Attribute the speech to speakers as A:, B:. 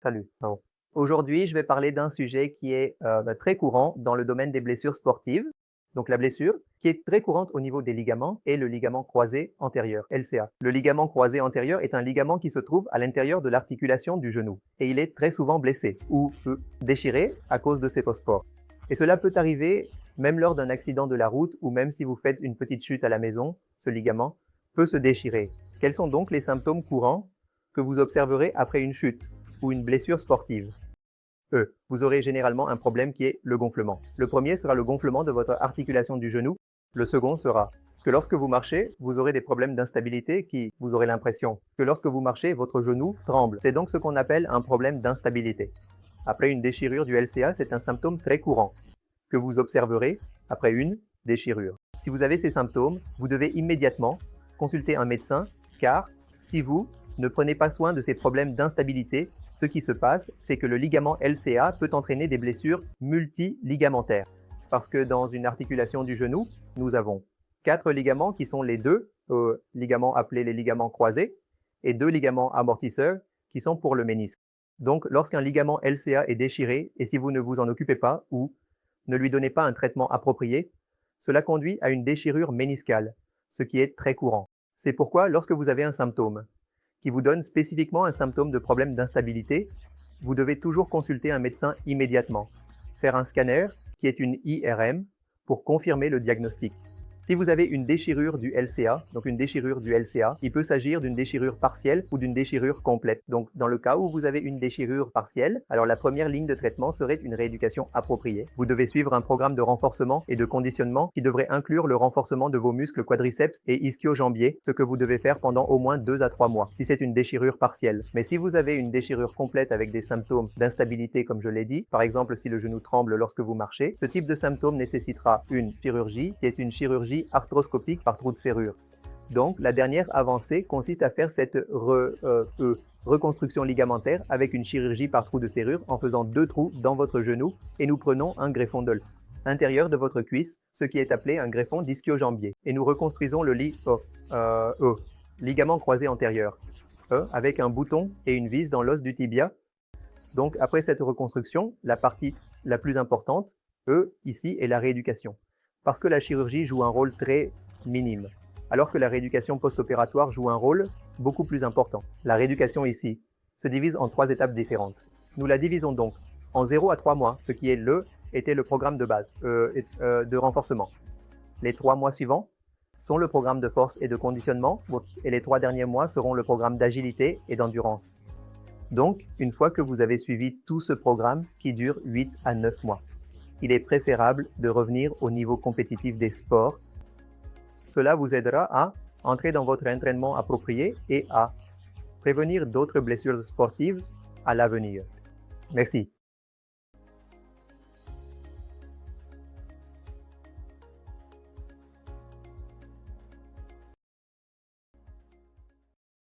A: Salut. Bon. Aujourd'hui, je vais parler d'un sujet qui est très courant dans le domaine des blessures sportives. Donc la blessure, qui est très courante au niveau des ligaments, est le ligament croisé antérieur, LCA. Le ligament croisé antérieur est un ligament qui se trouve à l'intérieur de l'articulation du genou et il est très souvent blessé ou déchiré à cause de ses phosphores. Et cela peut arriver même lors d'un accident de la route ou même si vous faites une petite chute à la maison, ce ligament peut se déchirer. Quels sont donc les symptômes courants que vous observerez après une chute ou une blessure sportive? Vous aurez généralement un problème qui est le gonflement. Le premier sera le gonflement de votre articulation du genou. Le second sera que lorsque vous marchez, vous aurez des problèmes d'instabilité qui, vous aurez l'impression que lorsque vous marchez, votre genou tremble. C'est donc ce qu'on appelle un problème d'instabilité. Après une déchirure du LCA, c'est un symptôme très courant que vous observerez après une déchirure. Si vous avez ces symptômes, vous devez immédiatement consulter un médecin car si vous ne prenez pas soin de ces problèmes d'instabilité, ce qui se passe, c'est que le ligament LCA peut entraîner des blessures multiligamentaires. Parce que dans une articulation du genou, nous avons 4 ligaments qui sont les deux ligaments appelés les ligaments croisés et 2 ligaments amortisseurs qui sont pour le ménisque. Donc, lorsqu'un ligament LCA est déchiré et si vous ne vous en occupez pas ou ne lui donnez pas un traitement approprié, cela conduit à une déchirure méniscale, ce qui est très courant. C'est pourquoi lorsque vous avez un symptôme qui vous donne spécifiquement un symptôme de problème d'instabilité, vous devez toujours consulter un médecin immédiatement. Faire un scanner, qui est une IRM, pour confirmer le diagnostic. Si vous avez une déchirure du LCA, donc une déchirure du LCA, il peut s'agir d'une déchirure partielle ou d'une déchirure complète. Donc, dans le cas où vous avez une déchirure partielle, alors la première ligne de traitement serait une rééducation appropriée. Vous devez suivre un programme de renforcement et de conditionnement qui devrait inclure le renforcement de vos muscles quadriceps et ischio-jambiers, ce que vous devez faire pendant au moins 2 à 3 mois, si c'est une déchirure partielle. Mais si vous avez une déchirure complète avec des symptômes d'instabilité, comme je l'ai dit, par exemple si le genou tremble lorsque vous marchez, ce type de symptôme nécessitera une chirurgie, qui est une chirurgie arthroscopique par trou de serrure. Donc, la dernière avancée consiste à faire cette reconstruction ligamentaire avec une chirurgie par trou de serrure en faisant 2 trous dans votre genou et nous prenons un greffon de l'intérieur de votre cuisse, ce qui est appelé un greffon d'ischio-jambier. Et nous reconstruisons le ligament croisé antérieur avec un bouton et une vis dans l'os du tibia. Donc, après cette reconstruction, la partie la plus importante, ici, est la rééducation. Parce que la chirurgie joue un rôle très minime, alors que la rééducation post-opératoire joue un rôle beaucoup plus important. La rééducation ici se divise en 3 étapes différentes. Nous la divisons donc en 0 à 3 mois, ce qui était le programme de base, de renforcement. Les 3 mois suivants sont le programme de force et de conditionnement, et les 3 derniers mois seront le programme d'agilité et d'endurance. Donc, une fois que vous avez suivi tout ce programme qui dure 8 à 9 mois, il est préférable de revenir au niveau compétitif des sports. Cela vous aidera à entrer dans votre entraînement approprié et à prévenir d'autres blessures sportives à l'avenir. Merci.